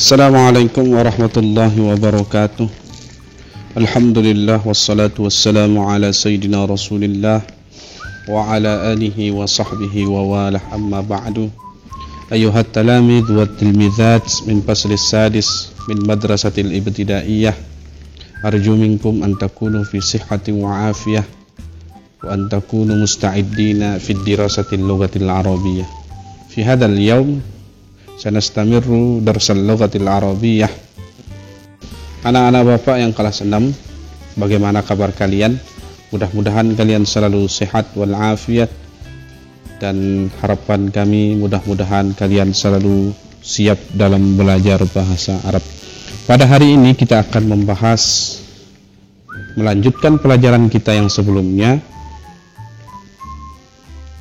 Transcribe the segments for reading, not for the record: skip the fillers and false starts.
Assalamualaikum warahmatullahi wabarakatuh. Alhamdulillah wassalatu wassalamu ala sayyidina Rasulillah wa ala alihi wa sahbihi wa walah, amma ba'du. Ayuhat talamid wa tilmizat min faslis sadis min madrasatil ibtidaiyah, arju minkum an takunu fi sihhatin wa afiyah wa an takunu musta'iddina fi dirasatil lughatil arabiyyah. Fi hadzal yaum sanastamiru darsal lughatil arabiyyah. Anak-anak Bapak yang kelas 6, bagaimana kabar kalian? Mudah-mudahan kalian selalu sehat walafiat, dan harapan kami mudah-mudahan kalian selalu siap dalam belajar bahasa Arab. Pada hari ini kita akan melanjutkan pelajaran kita yang sebelumnya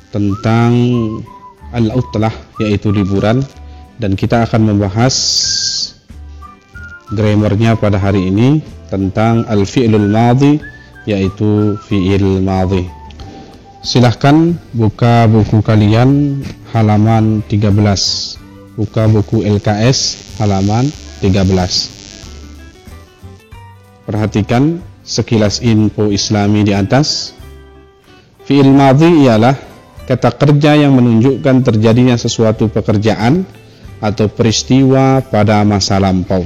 tentang al-utlah, yaitu liburan. Dan kita akan membahas grammarnya pada hari ini tentang al-fi'lul madhi, yaitu fi'il madhi. Silahkan buka buku kalian halaman 13. Buka buku LKS halaman 13. Perhatikan sekilas info Islami di atas. Fi'il madhi ialah kata kerja yang menunjukkan terjadinya sesuatu pekerjaan atau peristiwa pada masa lampau.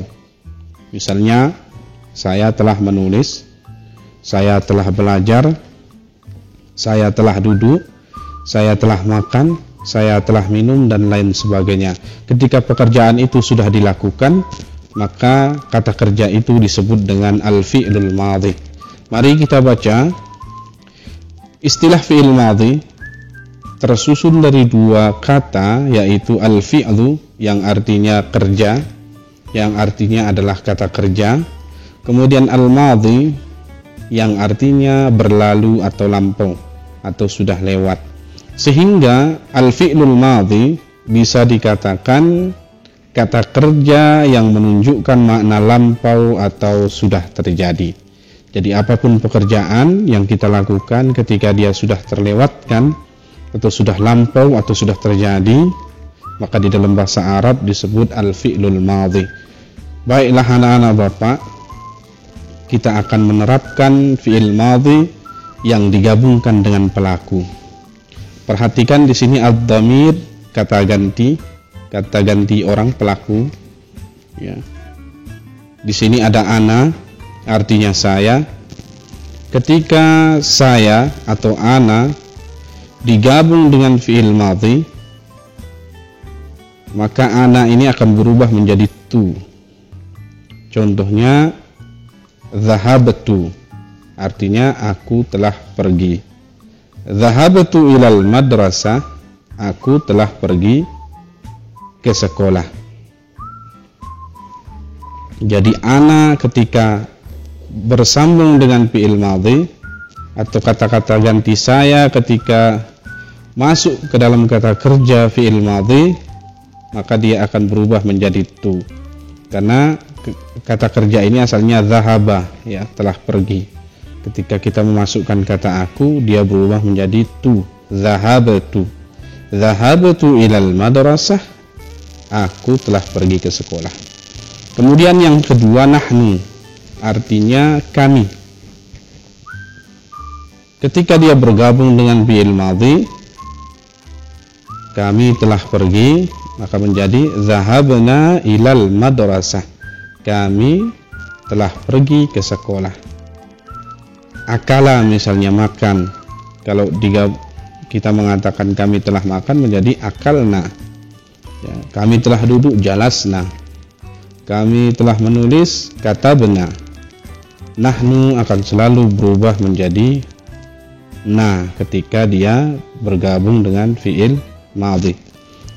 Misalnya, saya telah menulis, saya telah belajar, saya telah duduk, saya telah makan, saya telah minum, dan lain sebagainya. Ketika pekerjaan itu sudah dilakukan, maka kata kerja itu disebut dengan al-fi'lul madhi. Mari kita baca. Istilah fi'il madhi tersusun dari dua kata, yaitu al-fi'lu yang artinya kerja, yang artinya adalah kata kerja, kemudian al-madhi yang artinya berlalu atau lampau atau sudah lewat. Sehingga al-fi'lul madhi bisa dikatakan kata kerja yang menunjukkan makna lampau atau sudah terjadi. Jadi apapun pekerjaan yang kita lakukan ketika dia sudah terlewatkan atau sudah lampau atau sudah terjadi, maka di dalam bahasa Arab disebut al-fi'lul madhi. Baiklah anak-anak Bapak, kita akan menerapkan fi'il madhi yang digabungkan dengan pelaku. Perhatikan di sini ad-dhamir, kata ganti orang pelaku. Ya. Di sini ada ana, artinya saya. Ketika saya atau ana digabung dengan fi'il madhi, maka ana ini akan berubah menjadi tu. Contohnya dhahabtu, artinya aku telah pergi. Dhahabtu ilal madrasah, aku telah pergi ke sekolah. Jadi ana ketika bersambung dengan fi'il madhi atau kata-kata ganti saya ketika masuk ke dalam kata kerja fi'il madhi, maka dia akan berubah menjadi tu. Karena kata kerja ini asalnya dhahaba, ya, telah pergi. Ketika kita memasukkan kata aku, dia berubah menjadi tu. Dhahabtu. Dhahabtu ilal madrasah, aku telah pergi ke sekolah. Kemudian yang kedua, nahnu, artinya kami. Ketika dia bergabung dengan fi'il madhi, kami telah pergi, maka menjadi zahabna ilal madrasah, kami telah pergi ke sekolah. Akala misalnya makan, kalau kita mengatakan kami telah makan menjadi akalna. Ya, kami telah duduk, jalasna. Kami telah menulis, katabna. Nahnu akan selalu berubah menjadi na ketika dia bergabung dengan fi'il madhi.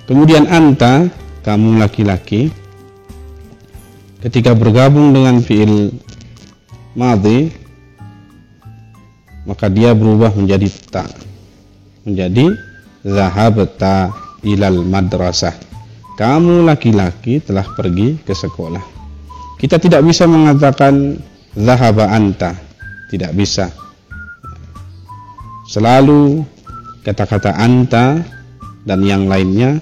Kemudian anta, kamu laki-laki, ketika bergabung dengan fi'il madhi, maka dia berubah menjadi ta, menjadi zahabta ilal madrasah, kamu laki-laki telah pergi ke sekolah. Kita tidak bisa mengatakan zahaba anta, tidak bisa. Selalu kata-kata anta dan yang lainnya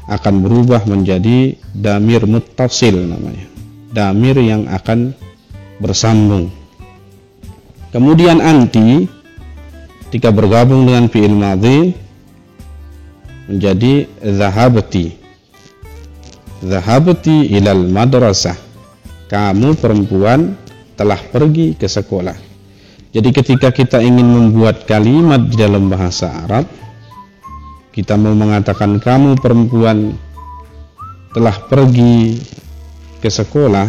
akan berubah menjadi damir muttasil namanya, damir yang akan bersambung. Kemudian anti ketika bergabung dengan fi'il madhi menjadi zahabti. Zahabti ilal madrasah. Kamu perempuan telah pergi ke sekolah. Jadi ketika kita ingin membuat kalimat di dalam bahasa Arab, kita mau mengatakan kamu perempuan telah pergi ke sekolah,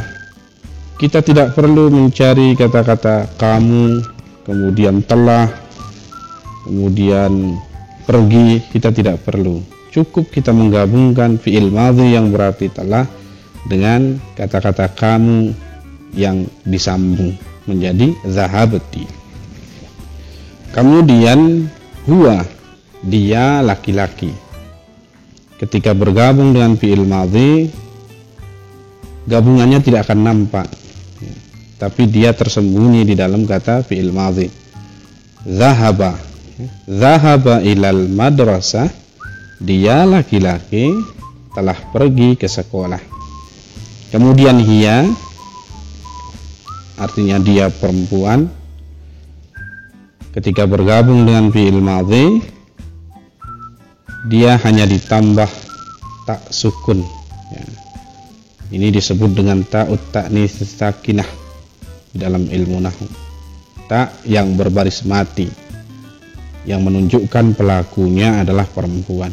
kita tidak perlu mencari kata-kata kamu, kemudian telah, kemudian pergi, kita tidak perlu. Cukup kita menggabungkan fi'il madhi yang berarti telah dengan kata-kata kamu yang disambung menjadi zahabti. Kemudian huwa, dia laki-laki. Ketika bergabung dengan fi'il madhi, gabungannya tidak akan nampak, tapi dia tersembunyi di dalam kata fi'il madhi. Zahaba, zahaba ilal madrasah, dia laki-laki telah pergi ke sekolah. Kemudian hiya, artinya dia perempuan, ketika bergabung dengan fi'il madhi, dia hanya ditambah tak sukun, ya. Ini disebut dengan ta'ut ta'nits sakinah dalam ilmu nahwu, tak yang berbaris mati, yang menunjukkan pelakunya adalah perempuan.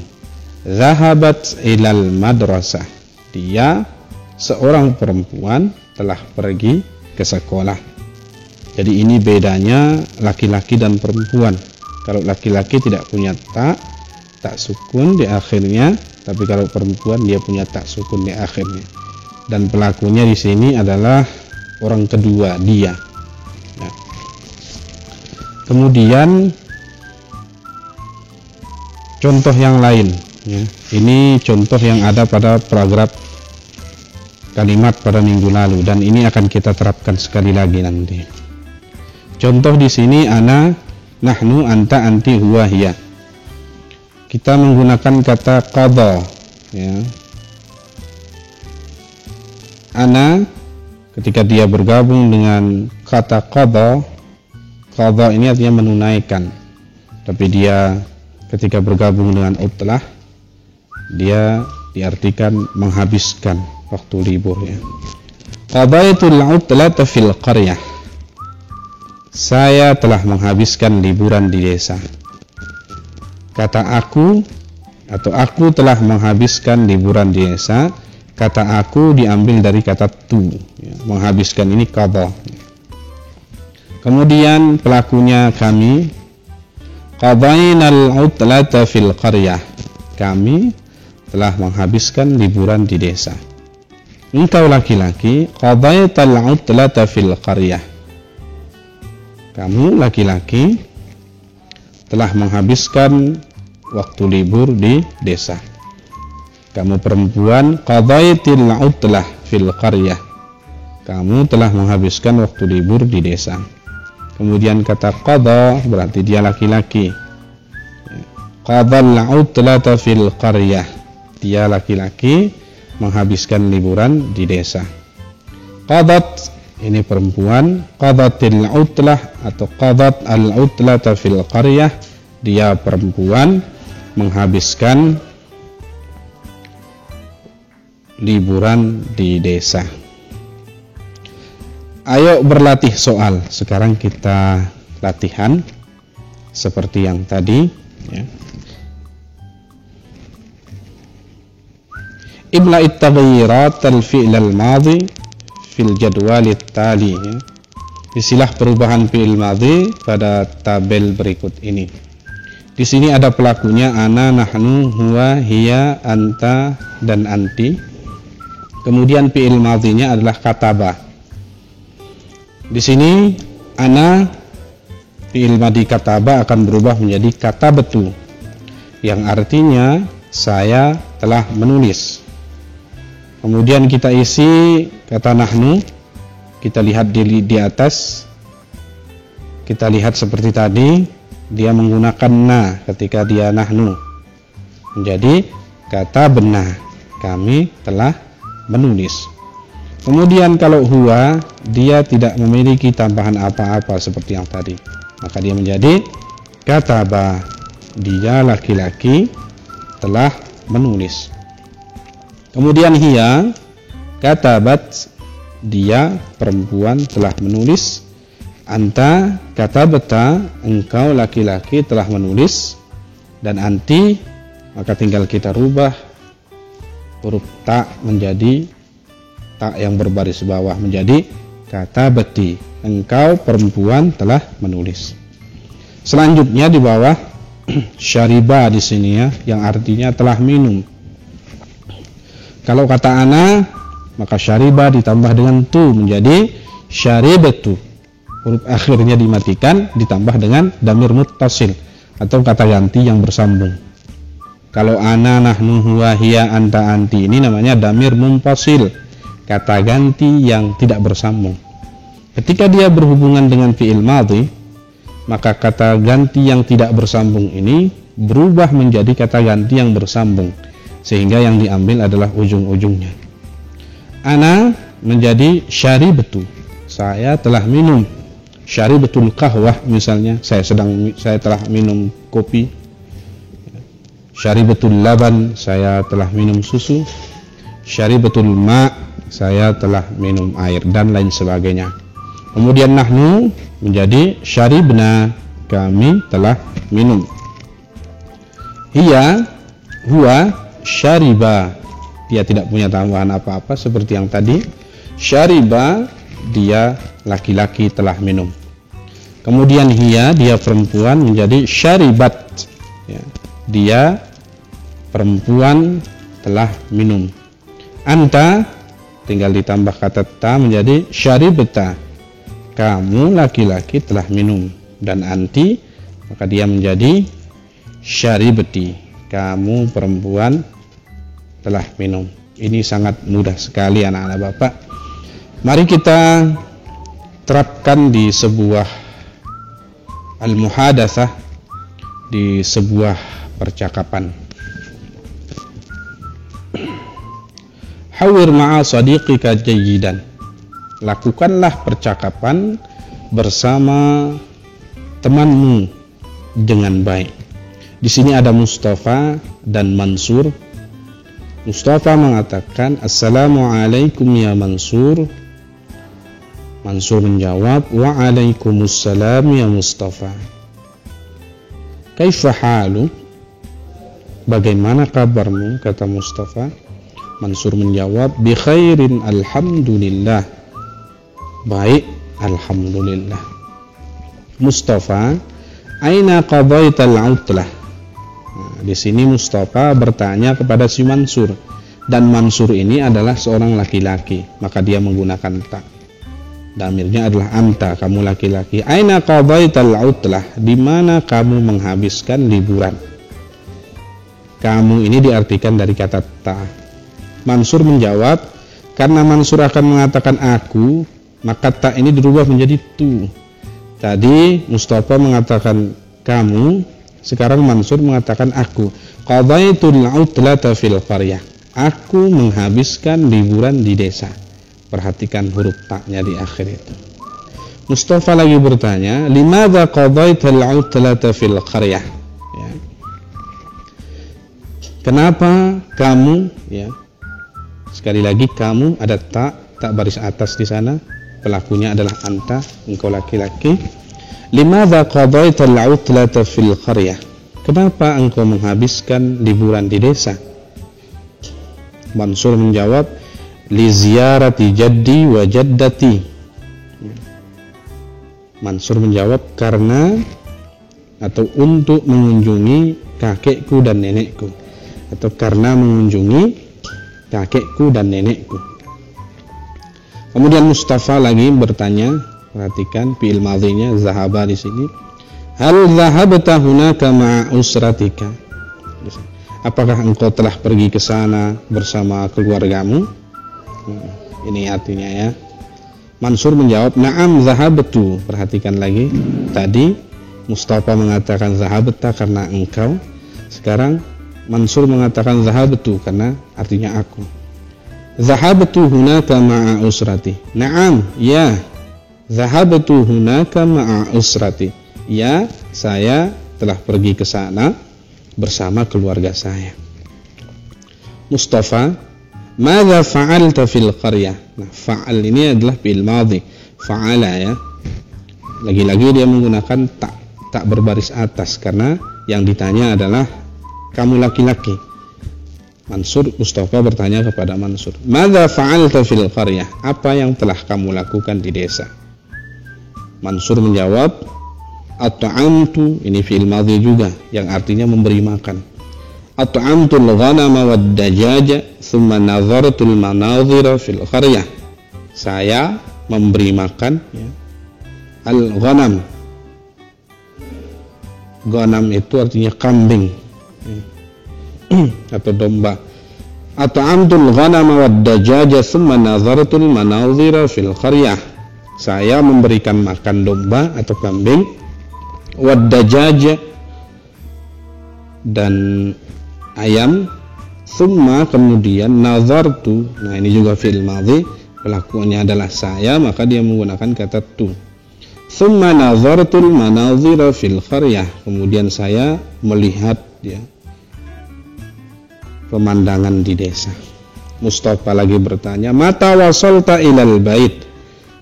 Zahabat ilal madrasah, dia seorang perempuan telah pergi ke sekolah. Jadi ini bedanya laki-laki dan perempuan. Kalau laki-laki tidak punya tak sukun di akhirnya, tapi kalau perempuan dia punya tak sukun di akhirnya. Dan pelakunya di sini adalah orang kedua, dia. Nah. Kemudian contoh yang lain, ya. Ini contoh yang ada pada paragraf kalimat pada minggu lalu, dan ini akan kita terapkan sekali lagi nanti. Contoh di sini ana, nahnu, anta, anti, huwa, hiya. Kita menggunakan kata qadha, ya. Ana ketika dia bergabung dengan kata qadha, qadha ini artinya menunaikan. Tapi dia ketika bergabung dengan utlah, dia diartikan menghabiskan waktu libur, ya. Qadaitul utlata fil qaryah, saya telah menghabiskan liburan di desa. Kata aku atau aku telah menghabiskan liburan di desa, kata aku diambil dari kata tu, ya. Menghabiskan ini qadha. Kemudian pelakunya kami, qadainal utlata fil qaryah, kami telah menghabiskan liburan di desa. Engkau laki-laki, qadaital utlata fil qaryah, kamu laki-laki telah menghabiskan waktu libur di desa. Kamu perempuan, qadaitil utlah fil qaryah, kamu telah menghabiskan waktu libur di desa. Kemudian kata qadha berarti dia laki-laki. Qadal utlata fil qaryah, dia laki-laki menghabiskan liburan di desa. Qadat, ini perempuan, qadatil utlah atau qadat al utlata fil qaryah, dia perempuan menghabiskan liburan di desa. Ayo berlatih soal. Sekarang kita latihan seperti yang tadi, ya. Ibla' at-taghyirat al-fi'l al-madhi fil jadwal at-tali, ya. Isilah perubahan fi'il madhi pada tabel berikut ini. Di sini ada pelakunya ana, nahnu, huwa, hiya, anta, dan anti. Kemudian fi'il madhinya adalah kataba. Di sini ana, fi'il madhi kataba akan berubah menjadi katabtu, yang artinya saya telah menulis. Kemudian kita isi kata nahnu, kita lihat di atas, kita lihat seperti tadi, dia menggunakan na ketika dia nahnu. Jadi katabna, kami telah menulis. Kemudian kalau huwa, dia tidak memiliki tambahan apa-apa seperti yang tadi, maka dia menjadi kataba, dia laki-laki telah menulis. Kemudian hiya, katabat, dia perempuan telah menulis. Anta katabta, engkau laki-laki telah menulis. Dan anti, maka tinggal kita rubah huruf ta menjadi ta yang berbaris bawah menjadi katabati, engkau perempuan telah menulis. Selanjutnya di bawah syariba di sini ya, yang artinya telah minum. Kalau kata ana, maka syariba ditambah dengan tu menjadi syaribatu. Huruf akhirnya dimatikan ditambah dengan damir muttasil atau kata ganti yang bersambung. Kalau ana, nahnu, huwa, hiya, anta, anti, ini namanya damir munfasil, kata ganti yang tidak bersambung. Ketika dia berhubungan dengan fi'il madhi, maka kata ganti yang tidak bersambung ini berubah menjadi kata ganti yang bersambung, sehingga yang diambil adalah ujung-ujungnya. Ana menjadi syaribatu, saya telah minum. Syaribatul qahwah misalnya, saya telah minum kopi. Syaribatul laban, saya telah minum susu. Syaribatul ma, saya telah minum air, dan lain sebagainya. Kemudian nahnu menjadi syaribna, kami telah minum. Hiya, huwa, syariba, dia tidak punya tambahan apa-apa seperti yang tadi. Syariba, dia laki-laki telah minum. Kemudian hiya, dia perempuan menjadi syaribat, ya, dia perempuan telah minum. Anta, tinggal ditambah kata ta menjadi syaribta, kamu laki-laki telah minum. Dan anti, maka dia menjadi syaribati, kamu perempuan telah minum. Ini sangat mudah sekali anak-anak Bapak. Mari kita terapkan di sebuah al-muhadatsah, di sebuah percakapan. Hawir ma'a sadiqika jayyidan, lakukanlah percakapan bersama temanmu dengan baik. Di sini ada Mustafa dan Mansur. Mustafa mengatakan, Assalamualaikum ya Mansur. Mansur menjawab, Waalaikumsalam ya Mustafa. Kaifa halu? Bagaimana kabarmu? Kata Mustafa. Mansur menjawab, Bi khairin alhamdulillah. Baik, alhamdulillah. Mustafa, aina qadaital utlah? Di sini Mustafa bertanya kepada si Mansur, dan Mansur ini adalah seorang laki-laki, maka dia menggunakan ta. Damirnya adalah anta, kamu laki-laki. Aina qadaital utlah? Di mana kamu menghabiskan liburan? Kamu ini diartikan dari kata ta. Mansur menjawab, karena Mansur akan mengatakan aku, maka ta ini dirubah menjadi tu. Tadi Mustafa mengatakan kamu, sekarang Mansur mengatakan aku. Qadaitul utlata fil qaryah. Aku menghabiskan liburan di desa. Perhatikan huruf ta-nya di akhir itu. Mustafa lagi bertanya, limadza qadaitul utlata fil qaryah? Ya. Kenapa kamu, ya. Sekali lagi kamu ada ta baris atas di sana. Pelakunya adalah anta, engkau laki-laki. Limadza qadaital utlata fil qaryah? Kenapa engkau menghabiskan liburan di desa? Mansur menjawab, li ziyarati jaddi wa jaddati. Mansur menjawab, karena atau untuk mengunjungi kakekku dan nenekku, atau karena mengunjungi kakekku dan nenekku. Kemudian Mustafa lagi bertanya, perhatikan fi'il madhinya zahaba di sini. Hal zahabta hunaka ma'a usratika? Apakah engkau telah pergi ke sana bersama keluargamu? Ini artinya ya. Mansur menjawab, na'am zahabtu. Perhatikan lagi. Tadi Mustafa mengatakan zahabta karena engkau. Sekarang Mansur mengatakan zahabtu karena artinya aku. Zahabtu hunaka ma'a usrati. Naam, ya. Zahabtu hunaka ma'a usrati. Ya, saya telah pergi ke sana bersama keluarga saya. Mustafa, madza fa'alta fil qaryah? Nah, fa'al ini adalah fi'il madhi. Fa'ala ya. Lagi-lagi dia menggunakan tak berbaris atas karena yang ditanya adalah kamu laki-laki. Mansur, Mustafa bertanya kepada Mansur, "Madza fa'alta fil qaryah?" Apa yang telah kamu lakukan di desa? Mansur menjawab, "At'amtu," ini fi'il madhi juga yang artinya memberi makan. "At'amtul ghanama wad dajaja, thumma nazartul manazira fil qaryah." Saya memberi makan ya, al-ghanam. Ghanam itu artinya kambing atau domba. At'amtul ghanama wad dajaja thumma nazartul manazira fil qaryah. Saya memberikan makan domba atau kambing, wad dajaja dan ayam, thumma kemudian nazartu. Nah, ini juga fi'il madhi, pelakunya adalah saya, maka dia menggunakan kata tu. Thumma nazartul manazira fil qaryah. Kemudian saya melihat ya pemandangan di desa. Mustafa lagi bertanya, "Mata wasalta ilal bait?"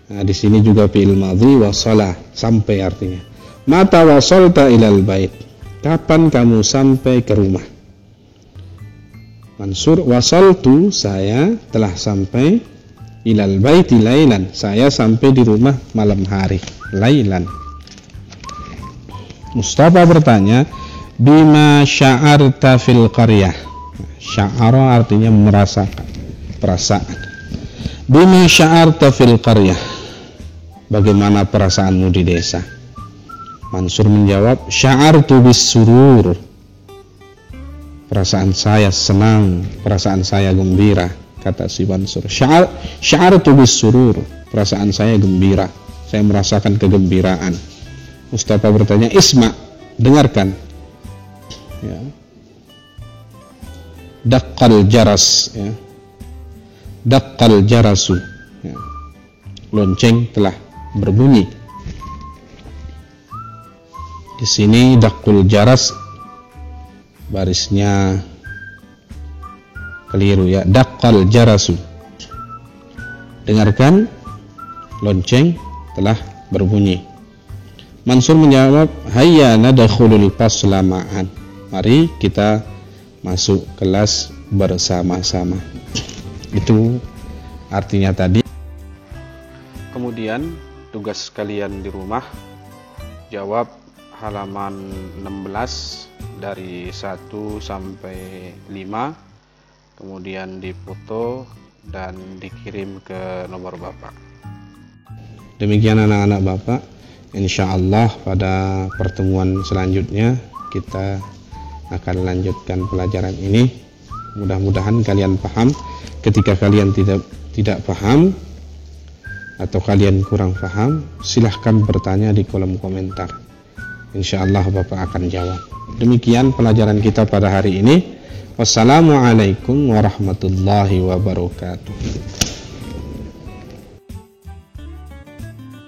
Nah, di sini juga fi'il madhi wasala, sampai artinya. Mata wasalta ilal bait? Kapan kamu sampai ke rumah? Mansur, wasaltu, saya telah sampai, ilal baiti lailan, saya sampai di rumah malam hari, lailan. Mustafa bertanya, bima sya'arta fil qaryah? Sya'ara artinya merasakan, perasaan. Bima sya'arta fil qaryah? Bagaimana perasaanmu di desa? Mansur menjawab, sya'artu bis surur. Perasaan saya senang, perasaan saya gembira, kata si Mansur. Sya'artu bis surur. Perasaan saya gembira, saya merasakan kegembiraan. Mustafa bertanya, isma, dengarkan. Ya. Daqqal jaras, ya. Daqqal jarasu, ya. Lonceng telah berbunyi. Di sini daqqul jaras barisnya keliru ya. Daqqal jarasu. Dengarkan, lonceng telah berbunyi. Mansur menjawab, hayya nadkhulul fasla ma'an. Mari kita masuk kelas bersama-sama. Itu artinya tadi. Kemudian tugas kalian di rumah, jawab halaman 16 dari 1 sampai 5, kemudian difoto dan dikirim ke nomor Bapak. Demikian anak-anak Bapak, insyaallah pada pertemuan selanjutnya kita akan lanjutkan pelajaran ini. Mudah-mudahan kalian paham. Ketika kalian tidak paham atau kalian kurang paham, silahkan bertanya di kolom komentar. Insyaallah Bapak akan jawab. Demikian pelajaran kita pada hari ini. Wassalamualaikum warahmatullahi wabarakatuh.